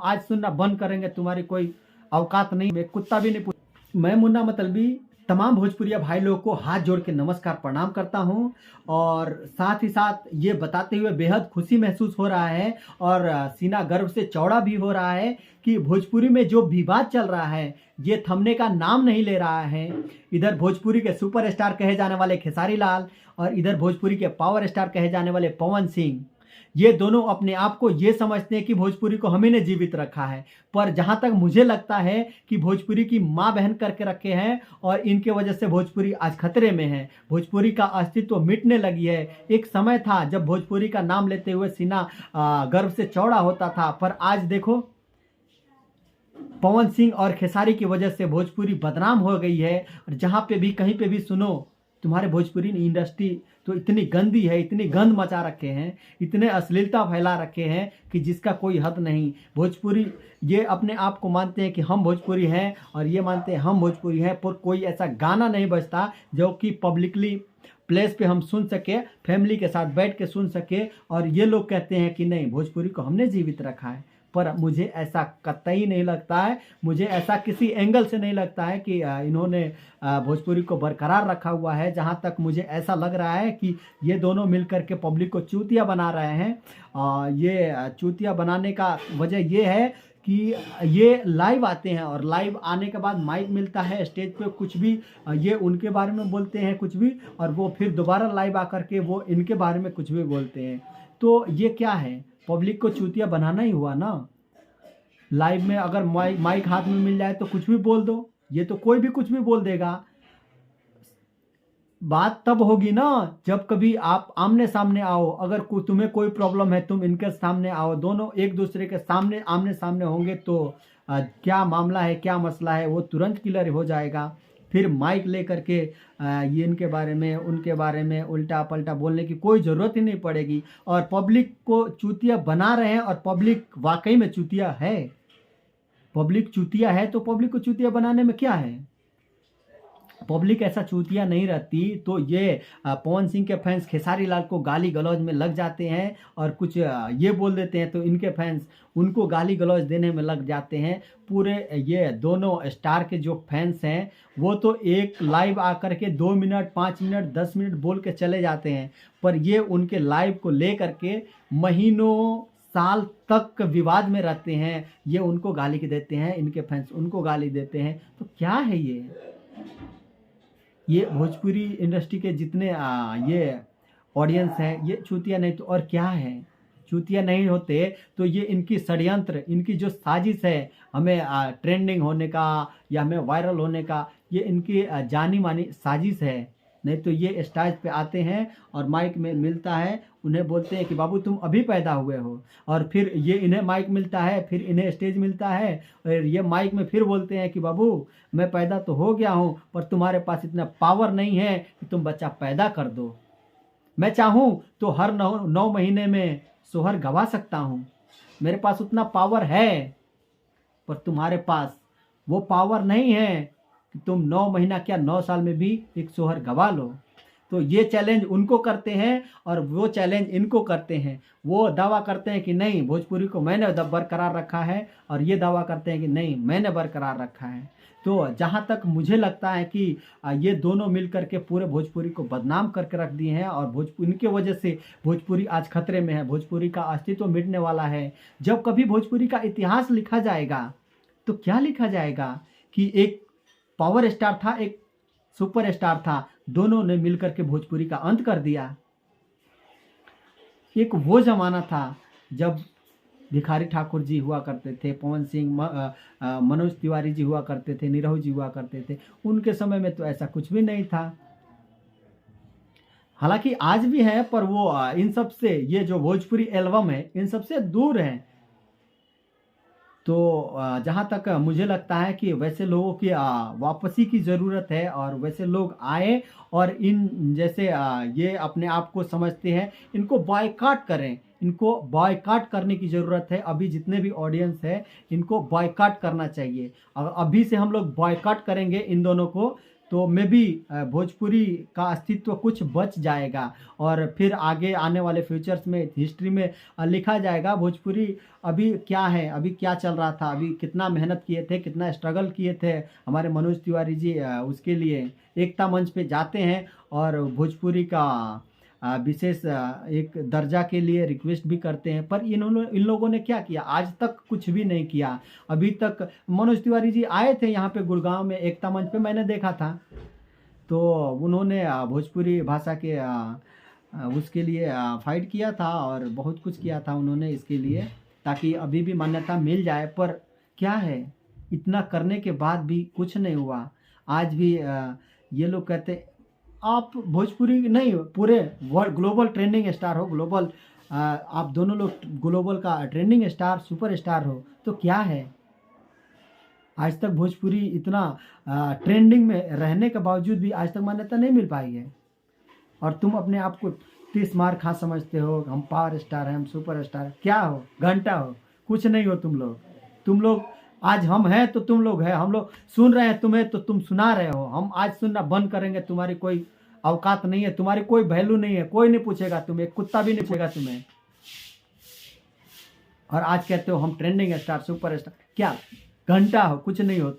आज सुनना बंद करेंगे, तुम्हारी कोई औकात नहीं, मैं कुत्ता भी नहीं पूछ। मैं मुन्ना मतलबी तमाम भोजपुरिया भाई लोगों को हाथ जोड़ के नमस्कार प्रणाम करता हूं, और साथ ही साथ ये बताते हुए बेहद खुशी महसूस हो रहा है और सीना गर्व से चौड़ा भी हो रहा है कि भोजपुरी में जो विवाद चल रहा है ये थमने का नाम नहीं ले रहा है। इधर भोजपुरी के सुपरस्टार कहे जाने वाले खेसारी लाल और इधर भोजपुरी के पावर स्टार कहे जाने वाले पवन सिंह, ये दोनों अपने आप को ये समझते हैं कि भोजपुरी को हम ही ने जीवित रखा है, पर जहां तक मुझे लगता है कि भोजपुरी की माँ बहन करके रखे हैं और इनके वजह से भोजपुरी आज खतरे में है। भोजपुरी का अस्तित्व मिटने लगी है। एक समय था जब भोजपुरी का नाम लेते हुए सीना गर्व से चौड़ा होता था, पर आज देखो पवन सिंह और खेसारी की वजह से भोजपुरी बदनाम हो गई है। और जहाँ पे भी कहीं पे भी सुनो, तुम्हारे भोजपुरी इंडस्ट्री तो इतनी गंदी है, इतनी गंद मचा रखे हैं, इतने अश्लीलता फैला रखे हैं कि जिसका कोई हद नहीं। भोजपुरी ये अपने आप को मानते हैं कि हम भोजपुरी हैं और ये मानते हैं हम भोजपुरी हैं, पर कोई ऐसा गाना नहीं बजता जो कि पब्लिकली प्लेस पे हम सुन सके, फैमिली के साथ बैठ के सुन सके। और ये लोग कहते हैं कि नहीं, भोजपुरी को हमने जीवित रखा है, पर मुझे ऐसा कतई नहीं लगता है। मुझे ऐसा किसी एंगल से नहीं लगता है कि इन्होंने भोजपुरी को बरकरार रखा हुआ है। जहाँ तक मुझे ऐसा लग रहा है कि ये दोनों मिलकर के पब्लिक को चूतिया बना रहे हैं। ये चूतिया बनाने का वजह ये है कि ये लाइव आते हैं और लाइव आने के बाद माइक मिलता है, स्टेज पे कुछ भी ये उनके बारे में बोलते हैं कुछ भी, और वो फिर दोबारा लाइव आकर के वो इनके बारे में कुछ भी बोलते हैं। तो ये क्या है, पब्लिक को चूतिया बनाना ही हुआ ना। लाइव में अगर माइक हाथ में मिल जाए तो कुछ भी बोल दो, ये तो कोई भी कुछ भी बोल देगा। बात तब होगी ना जब कभी आप आमने सामने आओ, अगर तुम्हें कोई प्रॉब्लम है, तुम इनके सामने आओ, दोनों एक दूसरे के सामने आमने सामने होंगे तो क्या मामला है, क्या मसला है, वो तुरंत क्लियर हो जाएगा। फिर माइक ले करके ये इनके बारे में उनके बारे में उल्टा पलटा बोलने की कोई ज़रूरत ही नहीं पड़ेगी। और पब्लिक को चूतिया बना रहे हैं, और पब्लिक वाकई में चूतिया है। पब्लिक चूतिया है तो पब्लिक को चूतिया बनाने में क्या है। पब्लिक ऐसा चूतिया नहीं रहती तो ये पवन सिंह के फैंस खेसारी लाल को गाली गलौज में लग जाते हैं और कुछ ये बोल देते हैं तो इनके फैंस उनको गाली गलौज देने में लग जाते हैं। पूरे ये दोनों स्टार के जो फैंस हैं वो तो एक लाइव आकर के 2 मिनट 5 मिनट 10 मिनट बोल के चले जाते हैं, पर ये उनके लाइव को ले करके महीनों साल तक विवाद में रहते हैं। ये उनको गाली देते हैं, इनके फैंस उनको गाली देते हैं। तो क्या है ये भोजपुरी इंडस्ट्री के जितने ये ऑडियंस हैं ये चूतिया नहीं तो और क्या है। चूतिया नहीं होते तो ये इनकी षड्यंत्र, इनकी जो साजिश है हमें ट्रेंडिंग होने का या हमें वायरल होने का, ये इनकी जानी मानी साजिश है। नहीं तो ये स्टेज पे आते हैं और माइक में मिलता है, उन्हें बोलते हैं कि बाबू तुम अभी पैदा हुए हो, और फिर ये इन्हें माइक मिलता है, फिर इन्हें स्टेज मिलता है और ये माइक में फिर बोलते हैं कि बाबू मैं पैदा तो हो गया हूँ पर तुम्हारे पास इतना पावर नहीं है कि तुम बच्चा पैदा कर दो। मैं चाहूँ तो हर 9 महीने में सोहर गवा सकता हूँ, मेरे पास उतना पावर है, पर तुम्हारे पास वो पावर नहीं है कि तुम 9 महीना क्या 9 साल में भी एक सोहर गवा लो। तो ये चैलेंज उनको करते हैं और वो चैलेंज इनको करते हैं। वो दावा करते हैं कि नहीं भोजपुरी को मैंने बरकरार रखा है, और ये दावा करते हैं कि नहीं मैंने बरकरार रखा है। तो जहाँ तक मुझे लगता है कि ये दोनों मिलकर के पूरे भोजपुरी को बदनाम करके रख दिए हैं, और भोजपुरी इनके वजह से भोजपुरी आज खतरे में है। भोजपुरी का अस्तित्व मिटने वाला है। जब कभी भोजपुरी का इतिहास लिखा जाएगा तो क्या लिखा जाएगा कि एक पावर स्टार था, एक सुपर स्टार था, दोनों ने मिलकर के भोजपुरी का अंत कर दिया। एक वो जमाना था जब भिखारी ठाकुर जी हुआ करते थे, पवन सिंह, मनोज तिवारी जी हुआ करते थे, निरहु जी हुआ करते थे। उनके समय में तो ऐसा कुछ भी नहीं था। हालांकि आज भी है, पर वो इन सब से, ये जो भोजपुरी एल्बम है इन सब से दूर है। तो जहाँ तक मुझे लगता है कि वैसे लोगों की वापसी की ज़रूरत है, और वैसे लोग आए और इन जैसे ये अपने आप को समझते हैं इनको बॉयकॉट करें, इनको बॉयकॉट करने की ज़रूरत है। अभी जितने भी ऑडियंस है इनको बॉयकॉट करना चाहिए। अगर अभी से हम लोग बॉयकॉट करेंगे इन दोनों को तो मे बी भोजपुरी का अस्तित्व कुछ बच जाएगा और फिर आगे आने वाले फ्यूचर्स में हिस्ट्री में लिखा जाएगा भोजपुरी अभी क्या है, अभी क्या चल रहा था, अभी कितना मेहनत किए थे, कितना स्ट्रगल किए थे हमारे मनोज तिवारी जी उसके लिए एकता मंच पे जाते हैं और भोजपुरी का विशेष एक दर्जा के लिए रिक्वेस्ट भी करते हैं। पर इन लोगों ने क्या किया, आज तक कुछ भी नहीं किया। अभी तक मनोज तिवारी जी आए थे यहाँ पे गुड़गांव में एकता मंच पे, मैंने देखा था। तो उन्होंने भोजपुरी भाषा के उसके लिए फाइट किया था और बहुत कुछ किया था उन्होंने इसके लिए, ताकि अभी भी मान्यता मिल जाए। पर क्या है, इतना करने के बाद भी कुछ नहीं हुआ। आज भी ये लोग कहते आप भोजपुरी नहीं पूरे वर्ल्ड ग्लोबल ट्रेंडिंग स्टार हो, ग्लोबल आप दोनों लोग ग्लोबल का ट्रेंडिंग स्टार सुपर स्टार हो, तो क्या है आज तक भोजपुरी इतना ट्रेंडिंग में रहने के बावजूद भी आज तक मान्यता नहीं मिल पाई है। और तुम अपने आप को 30 मार खा समझते हो, हम पावर स्टार हैं, हम सुपर स्टार हैं। क्या हो, घंटा हो, कुछ नहीं हो तुम लोग आज हम हैं तो तुम लोग हैं, हम लोग सुन रहे हैं तुम्हें तो तुम सुना रहे हो। हम आज सुनना बंद करेंगे, तुम्हारी कोई औकात नहीं है, तुम्हारी कोई वैल्यू नहीं है, कोई नहीं पूछेगा तुम्हें, कुत्ता भी नहीं पूछेगा तुम्हें। और आज कहते हो हम ट्रेंडिंग स्टार सुपर स्टार, क्या घंटा हो, कुछ नहीं हो तुम।